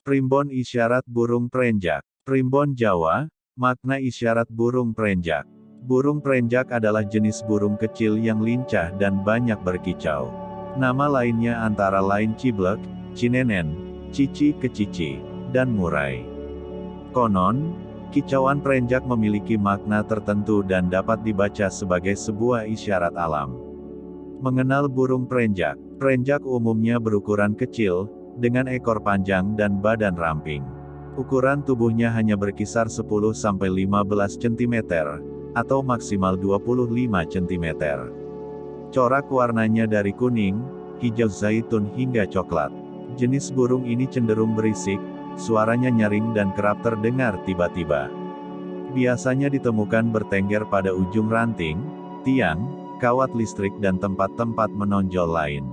Primbon isyarat burung perenjak. Primbon Jawa, makna isyarat burung perenjak. Burung perenjak adalah jenis burung kecil yang lincah dan banyak berkicau. Nama lainnya antara lain ciblek, cinenen, cici kecici, dan murai. Konon, kicauan perenjak memiliki makna tertentu dan dapat dibaca sebagai sebuah isyarat alam. Mengenal burung perenjak. Perenjak umumnya berukuran kecil, dengan ekor panjang dan badan ramping. Ukuran tubuhnya hanya berkisar 10-15 cm, atau maksimal 25 cm. Corak warnanya dari kuning, hijau zaitun hingga coklat. Jenis burung ini cenderung berisik, suaranya nyaring dan kerap terdengar tiba-tiba. Biasanya ditemukan bertengger pada ujung ranting, tiang, kawat listrik dan tempat-tempat menonjol lain.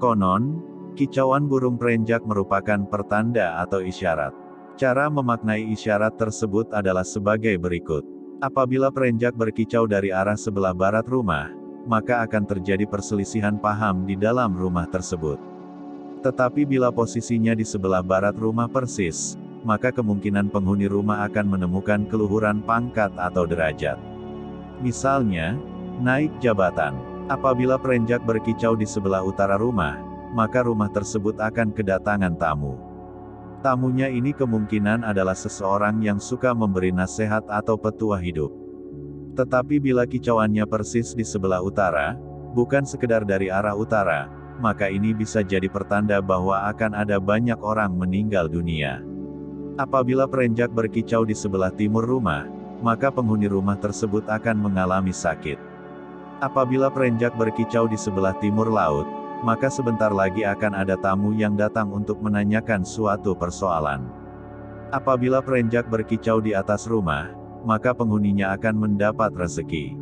Konon, kicauan burung perenjak merupakan pertanda atau isyarat. Cara memaknai isyarat tersebut adalah sebagai berikut. Apabila perenjak berkicau dari arah sebelah barat rumah, maka akan terjadi perselisihan paham di dalam rumah tersebut. Tetapi bila posisinya di sebelah barat rumah persis, maka kemungkinan penghuni rumah akan menemukan keluhuran pangkat atau derajat. Misalnya, naik jabatan. Apabila perenjak berkicau di sebelah utara rumah, maka rumah tersebut akan kedatangan tamu. Tamunya ini kemungkinan adalah seseorang yang suka memberi nasihat atau petua hidup. Tetapi bila kicauannya persis di sebelah utara, bukan sekedar dari arah utara, maka ini bisa jadi pertanda bahwa akan ada banyak orang meninggal dunia. Apabila perenjak berkicau di sebelah timur rumah, maka penghuni rumah tersebut akan mengalami sakit. Apabila perenjak berkicau di sebelah timur laut, maka sebentar lagi akan ada tamu yang datang untuk menanyakan suatu persoalan. Apabila perenjak berkicau di atas rumah, maka penghuninya akan mendapat rezeki.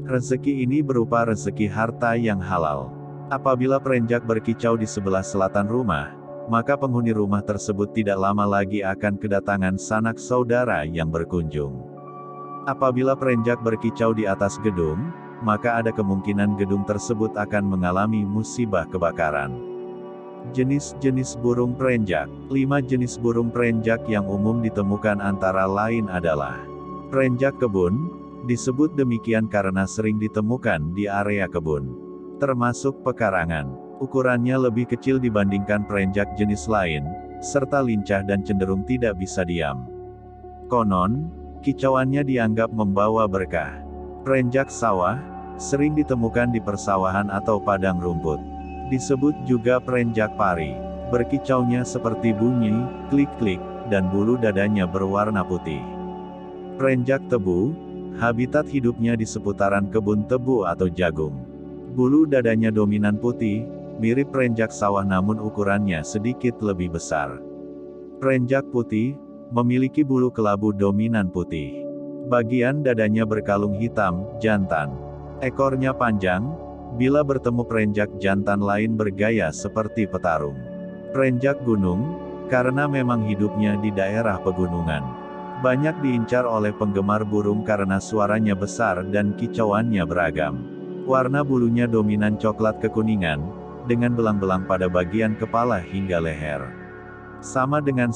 Rezeki ini berupa rezeki harta yang halal. Apabila perenjak berkicau di sebelah selatan rumah, maka penghuni rumah tersebut tidak lama lagi akan kedatangan sanak saudara yang berkunjung. Apabila perenjak berkicau di atas gedung, maka ada kemungkinan gedung tersebut akan mengalami musibah kebakaran. Jenis-jenis burung perenjak. 5 jenis burung perenjak yang umum ditemukan antara lain adalah perenjak kebun, disebut demikian karena sering ditemukan di area kebun, termasuk pekarangan. Ukurannya lebih kecil dibandingkan perenjak jenis lain, serta lincah dan cenderung tidak bisa diam. Konon, kicauannya dianggap membawa berkah. Perenjak sawah, sering ditemukan di persawahan atau padang rumput. Disebut juga perenjak pari. Berkicaunya seperti bunyi, klik-klik, dan bulu dadanya berwarna putih. Perenjak tebu, habitat hidupnya di seputaran kebun tebu atau jagung. Bulu dadanya dominan putih, mirip perenjak sawah namun ukurannya sedikit lebih besar. Perenjak putih, memiliki bulu kelabu dominan putih. Bagian dadanya berkalung hitam, jantan. Ekornya panjang, bila bertemu perenjak jantan lain bergaya seperti petarung. Perenjak gunung, karena memang hidupnya di daerah pegunungan. Banyak diincar oleh penggemar burung karena suaranya besar dan kicauannya beragam. Warna bulunya dominan coklat kekuningan, dengan belang-belang pada bagian kepala hingga leher. Sama dengan.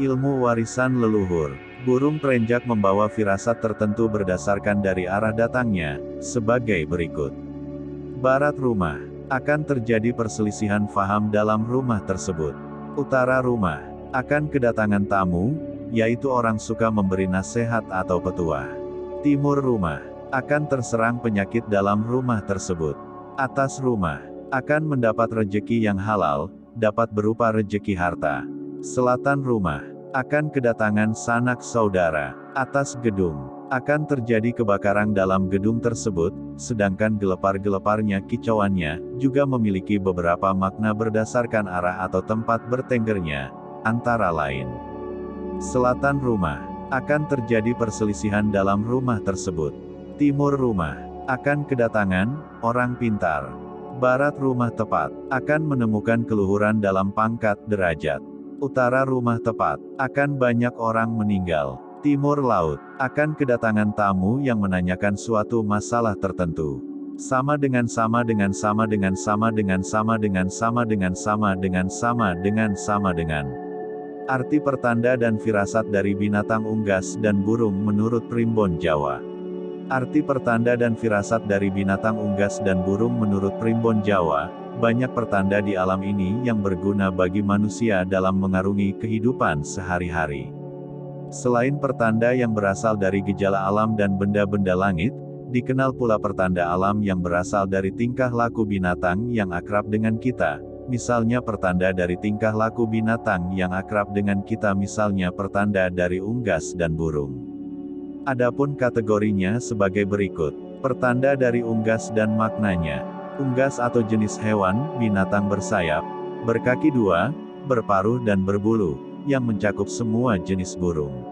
Ilmu warisan leluhur. Burung perenjak membawa firasat tertentu berdasarkan dari arah datangnya, sebagai berikut. Barat rumah. Akan terjadi perselisihan faham dalam rumah tersebut. Utara rumah. Akan kedatangan tamu, yaitu orang suka memberi nasihat atau petua. Timur rumah. Akan terserang penyakit dalam rumah tersebut. Atas rumah, akan mendapat rejeki yang halal, dapat berupa rejeki harta. Selatan rumah, akan kedatangan sanak saudara. Atas gedung, akan terjadi kebakaran dalam gedung tersebut, sedangkan gelepar-geleparnya kicauannya, juga memiliki beberapa makna berdasarkan arah atau tempat bertenggernya, antara lain. Selatan rumah, akan terjadi perselisihan dalam rumah tersebut. Timur rumah, akan kedatangan orang pintar. Barat rumah tepat, akan menemukan keluhuran dalam pangkat derajat. Utara rumah tepat, akan banyak orang meninggal. Timur laut, akan kedatangan tamu yang menanyakan suatu masalah tertentu. Sama dengan sama dengan sama dengan sama dengan sama dengan sama dengan sama dengan sama dengan sama dengan. Arti pertanda dan firasat dari binatang unggas dan burung menurut Primbon Jawa. Arti pertanda dan firasat dari binatang unggas dan burung menurut Primbon Jawa, banyak pertanda di alam ini yang berguna bagi manusia dalam mengarungi kehidupan sehari-hari. Selain pertanda yang berasal dari gejala alam dan benda-benda langit, dikenal pula pertanda alam yang berasal dari tingkah laku binatang yang akrab dengan kita. Misalnya pertanda dari tingkah laku binatang yang akrab dengan kita, misalnya pertanda dari unggas dan burung. Adapun kategorinya sebagai berikut. Pertanda dari unggas dan maknanya. Unggas atau jenis hewan, binatang bersayap, berkaki dua, berparuh dan berbulu, yang mencakup semua jenis burung.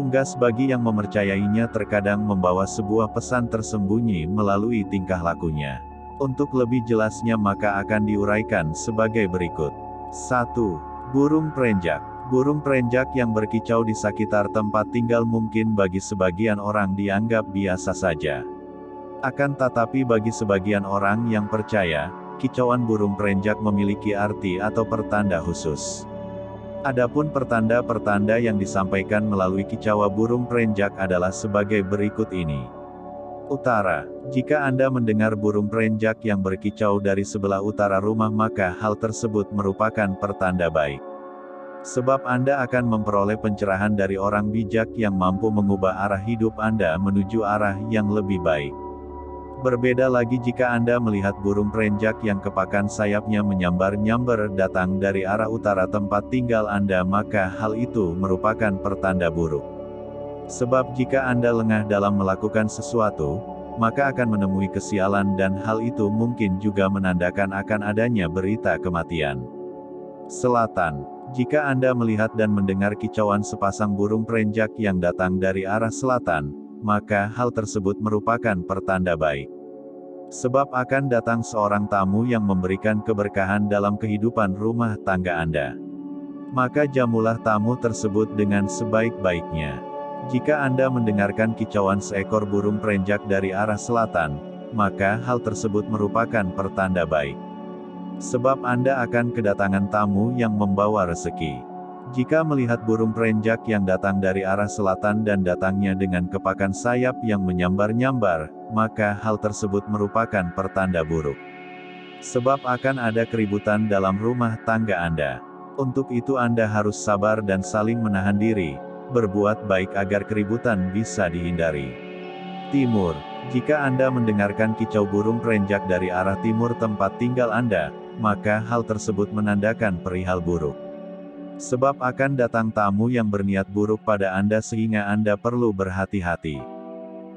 Unggas bagi yang mempercayainya terkadang membawa sebuah pesan tersembunyi melalui tingkah lakunya. Untuk lebih jelasnya maka akan diuraikan sebagai berikut. 1. Burung perenjak. Burung perenjak yang berkicau di sekitar tempat tinggal mungkin bagi sebagian orang dianggap biasa saja. Akan tetapi bagi sebagian orang yang percaya, kicauan burung perenjak memiliki arti atau pertanda khusus. Adapun pertanda-pertanda yang disampaikan melalui kicauan burung perenjak adalah sebagai berikut ini. Utara. Jika Anda mendengar burung perenjak yang berkicau dari sebelah utara rumah maka hal tersebut merupakan pertanda baik. Sebab Anda akan memperoleh pencerahan dari orang bijak yang mampu mengubah arah hidup Anda menuju arah yang lebih baik. Berbeda lagi jika Anda melihat burung perenjak yang kepakan sayapnya menyambar-nyambar datang dari arah utara tempat tinggal Anda maka hal itu merupakan pertanda buruk. Sebab jika Anda lengah dalam melakukan sesuatu, maka akan menemui kesialan dan hal itu mungkin juga menandakan akan adanya berita kematian. Selatan. Jika Anda melihat dan mendengar kicauan sepasang burung perenjak yang datang dari arah selatan, maka hal tersebut merupakan pertanda baik. Sebab akan datang seorang tamu yang memberikan keberkahan dalam kehidupan rumah tangga Anda. Maka jamulah tamu tersebut dengan sebaik-baiknya. Jika Anda mendengarkan kicauan seekor burung perenjak dari arah selatan, maka hal tersebut merupakan pertanda baik. Sebab Anda akan kedatangan tamu yang membawa rezeki. Jika melihat burung perenjak yang datang dari arah selatan dan datangnya dengan kepakan sayap yang menyambar-nyambar, maka hal tersebut merupakan pertanda buruk. Sebab akan ada keributan dalam rumah tangga Anda. Untuk itu Anda harus sabar dan saling menahan diri, berbuat baik agar keributan bisa dihindari. Timur. Jika Anda mendengarkan kicau burung perenjak dari arah timur tempat tinggal Anda, maka hal tersebut menandakan perihal buruk. Sebab akan datang tamu yang berniat buruk pada Anda sehingga Anda perlu berhati-hati.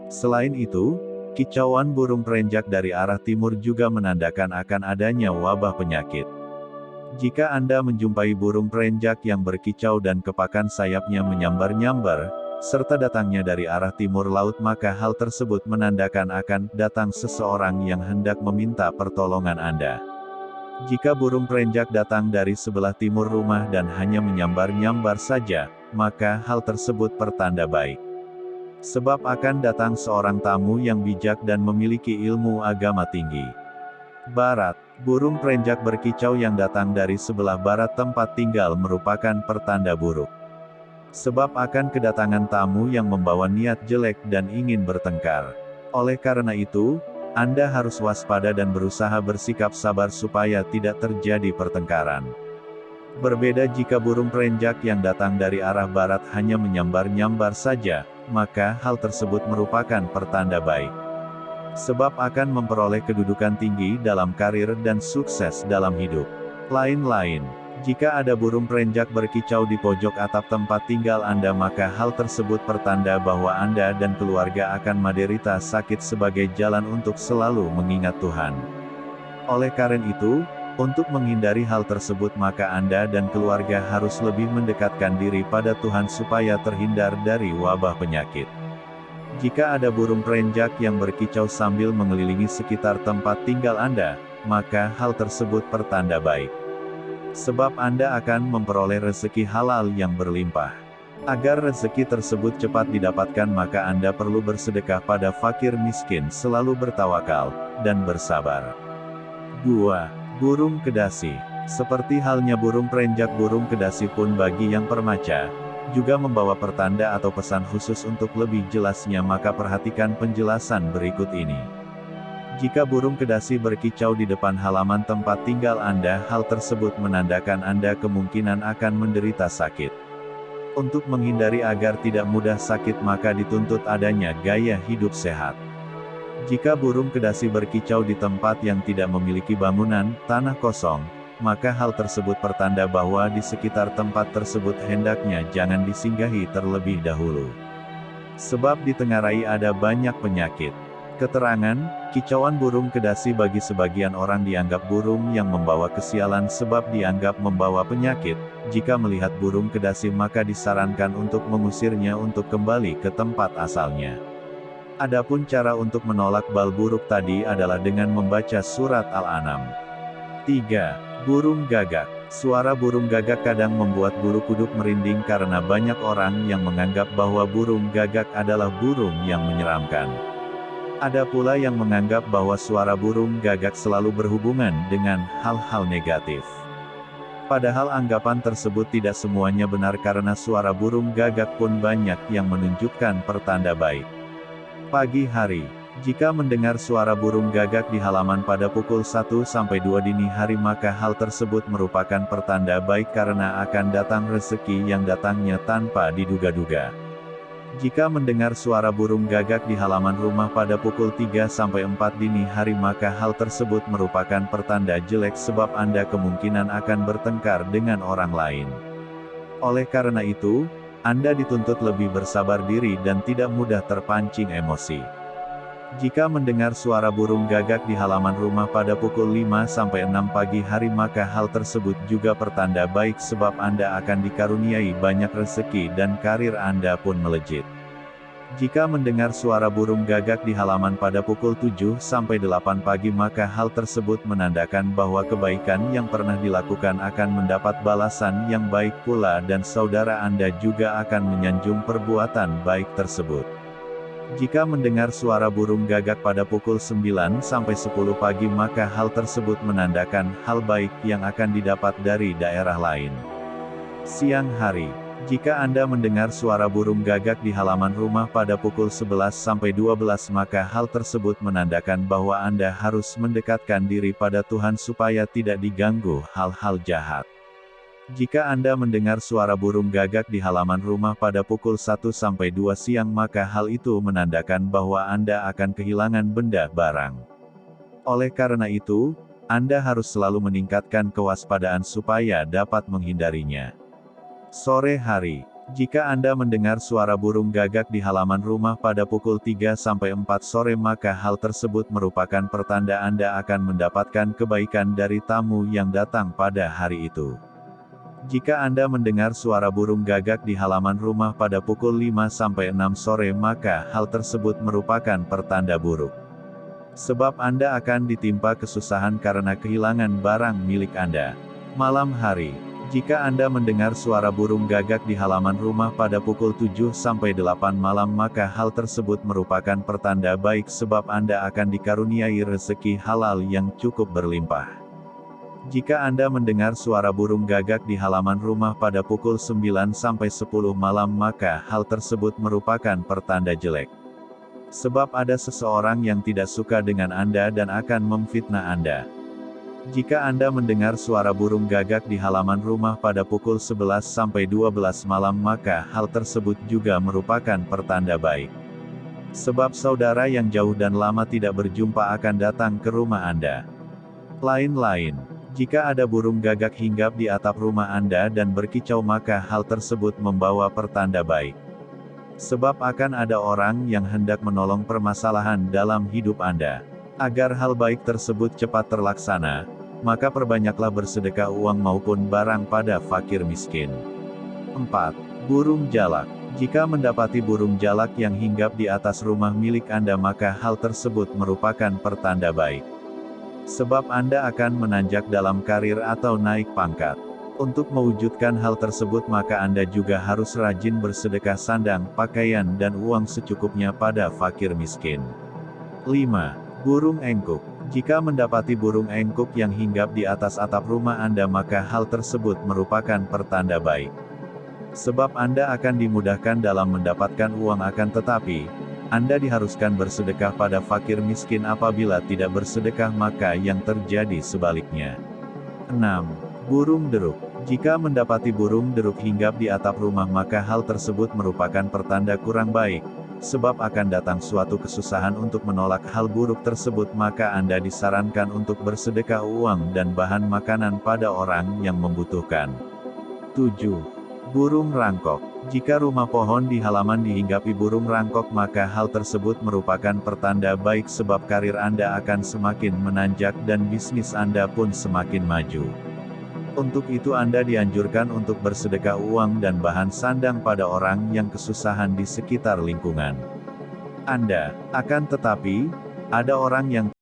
Selain itu, kicauan burung perenjak dari arah timur juga menandakan akan adanya wabah penyakit. Jika Anda menjumpai burung perenjak yang berkicau dan kepakan sayapnya menyambar-nyambar, serta datangnya dari arah timur laut maka hal tersebut menandakan akan datang seseorang yang hendak meminta pertolongan Anda. Jika burung perenjak datang dari sebelah timur rumah dan hanya menyambar-nyambar saja, maka hal tersebut pertanda baik. Sebab akan datang seorang tamu yang bijak dan memiliki ilmu agama tinggi. Barat. Burung perenjak berkicau yang datang dari sebelah barat tempat tinggal merupakan pertanda buruk. Sebab akan kedatangan tamu yang membawa niat jelek dan ingin bertengkar. Oleh karena itu, Anda harus waspada dan berusaha bersikap sabar supaya tidak terjadi pertengkaran. Berbeda jika burung perenjak yang datang dari arah barat hanya menyambar-nyambar saja, maka hal tersebut merupakan pertanda baik. Sebab akan memperoleh kedudukan tinggi dalam karir dan sukses dalam hidup. Lain-lain, jika ada burung perenjak berkicau di pojok atap tempat tinggal Anda maka hal tersebut pertanda bahwa Anda dan keluarga akan menderita sakit sebagai jalan untuk selalu mengingat Tuhan. Oleh karena itu, untuk menghindari hal tersebut maka Anda dan keluarga harus lebih mendekatkan diri pada Tuhan supaya terhindar dari wabah penyakit. Jika ada burung perenjak yang berkicau sambil mengelilingi sekitar tempat tinggal Anda, maka hal tersebut pertanda baik. Sebab Anda akan memperoleh rezeki halal yang berlimpah. Agar rezeki tersebut cepat didapatkan maka Anda perlu bersedekah pada fakir miskin, selalu bertawakal, dan bersabar. 2. Burung kedasi. Seperti halnya burung perenjak, burung kedasi pun bagi yang permaca, juga membawa pertanda atau pesan khusus. Untuk lebih jelasnya maka perhatikan penjelasan berikut ini. Jika burung kedasi berkicau di depan halaman tempat tinggal Anda, hal tersebut menandakan Anda kemungkinan akan menderita sakit. Untuk menghindari agar tidak mudah sakit maka dituntut adanya gaya hidup sehat. Jika burung kedasi berkicau di tempat yang tidak memiliki bangunan, tanah kosong, maka hal tersebut pertanda bahwa di sekitar tempat tersebut hendaknya jangan disinggahi terlebih dahulu. Sebab ditengarai ada banyak penyakit. Keterangan, kicauan burung kedasi bagi sebagian orang dianggap burung yang membawa kesialan sebab dianggap membawa penyakit. Jika melihat burung kedasi maka disarankan untuk mengusirnya untuk kembali ke tempat asalnya. Adapun cara untuk menolak bal buruk tadi adalah dengan membaca surat Al-An'am. 3. Burung gagak. Suara burung gagak kadang membuat bulu kuduk merinding karena banyak orang yang menganggap bahwa burung gagak adalah burung yang menyeramkan. Ada pula yang menganggap bahwa suara burung gagak selalu berhubungan dengan hal-hal negatif. Padahal anggapan tersebut tidak semuanya benar karena suara burung gagak pun banyak yang menunjukkan pertanda baik. Pagi hari. Jika mendengar suara burung gagak di halaman pada pukul 1-2 dini hari maka hal tersebut merupakan pertanda baik karena akan datang rezeki yang datangnya tanpa diduga-duga. Jika mendengar suara burung gagak di halaman rumah pada pukul 3-4 dini hari maka hal tersebut merupakan pertanda jelek sebab Anda kemungkinan akan bertengkar dengan orang lain. Oleh karena itu, Anda dituntut lebih bersabar diri dan tidak mudah terpancing emosi. Jika mendengar suara burung gagak di halaman rumah pada pukul 5-6 pagi hari maka hal tersebut juga pertanda baik sebab Anda akan dikaruniai banyak rezeki dan karir Anda pun melejit. Jika mendengar suara burung gagak di halaman pada pukul 7-8 pagi maka hal tersebut menandakan bahwa kebaikan yang pernah dilakukan akan mendapat balasan yang baik pula dan saudara Anda juga akan menyanjung perbuatan baik tersebut. Jika mendengar suara burung gagak pada pukul 9-10 pagi maka hal tersebut menandakan hal baik yang akan didapat dari daerah lain. Siang hari. Jika Anda mendengar suara burung gagak di halaman rumah pada pukul 11-12 maka hal tersebut menandakan bahwa Anda harus mendekatkan diri pada Tuhan supaya tidak diganggu hal-hal jahat. Jika Anda mendengar suara burung gagak di halaman rumah pada pukul 1-2 siang maka hal itu menandakan bahwa Anda akan kehilangan benda barang. Oleh karena itu, Anda harus selalu meningkatkan kewaspadaan supaya dapat menghindarinya. Sore hari. Jika Anda mendengar suara burung gagak di halaman rumah pada pukul 3-4 sore maka hal tersebut merupakan pertanda Anda akan mendapatkan kebaikan dari tamu yang datang pada hari itu. Jika Anda mendengar suara burung gagak di halaman rumah pada pukul 5-6 sore maka hal tersebut merupakan pertanda buruk. Sebab Anda akan ditimpa kesusahan karena kehilangan barang milik Anda. Malam hari. Jika Anda mendengar suara burung gagak di halaman rumah pada pukul 7-8 malam maka hal tersebut merupakan pertanda baik sebab Anda akan dikaruniai rezeki halal yang cukup berlimpah. Jika Anda mendengar suara burung gagak di halaman rumah pada pukul 9-10 malam maka hal tersebut merupakan pertanda jelek. Sebab ada seseorang yang tidak suka dengan Anda dan akan memfitnah Anda. Jika Anda mendengar suara burung gagak di halaman rumah pada pukul 11-12 malam maka hal tersebut juga merupakan pertanda baik. Sebab saudara yang jauh dan lama tidak berjumpa akan datang ke rumah Anda. Lain-lain. Jika ada burung gagak hinggap di atap rumah Anda dan berkicau maka hal tersebut membawa pertanda baik. Sebab akan ada orang yang hendak menolong permasalahan dalam hidup Anda. Agar hal baik tersebut cepat terlaksana, maka perbanyaklah bersedekah uang maupun barang pada fakir miskin. 4. Burung jalak. Jika mendapati burung jalak yang hinggap di atas rumah milik Anda maka hal tersebut merupakan pertanda baik. Sebab Anda akan menanjak dalam karir atau naik pangkat. Untuk mewujudkan hal tersebut maka Anda juga harus rajin bersedekah sandang, pakaian dan uang secukupnya pada fakir miskin. 5. Burung engkuk. Jika mendapati burung engkuk yang hinggap di atas atap rumah Anda maka hal tersebut merupakan pertanda baik. Sebab Anda akan dimudahkan dalam mendapatkan uang akan tetapi, Anda diharuskan bersedekah pada fakir miskin apabila tidak bersedekah maka yang terjadi sebaliknya. 6. Burung deruk. Jika mendapati burung deruk hinggap di atap rumah maka hal tersebut merupakan pertanda kurang baik, sebab akan datang suatu kesusahan untuk menolak hal buruk tersebut maka Anda disarankan untuk bersedekah uang dan bahan makanan pada orang yang membutuhkan. 7. Burung rangkok. Jika rumah pohon di halaman dihinggapi burung rangkok maka hal tersebut merupakan pertanda baik sebab karir Anda akan semakin menanjak dan bisnis Anda pun semakin maju. Untuk itu Anda dianjurkan untuk bersedekah uang dan bahan sandang pada orang yang kesusahan di sekitar lingkungan Anda. Akan tetapi, ada orang yang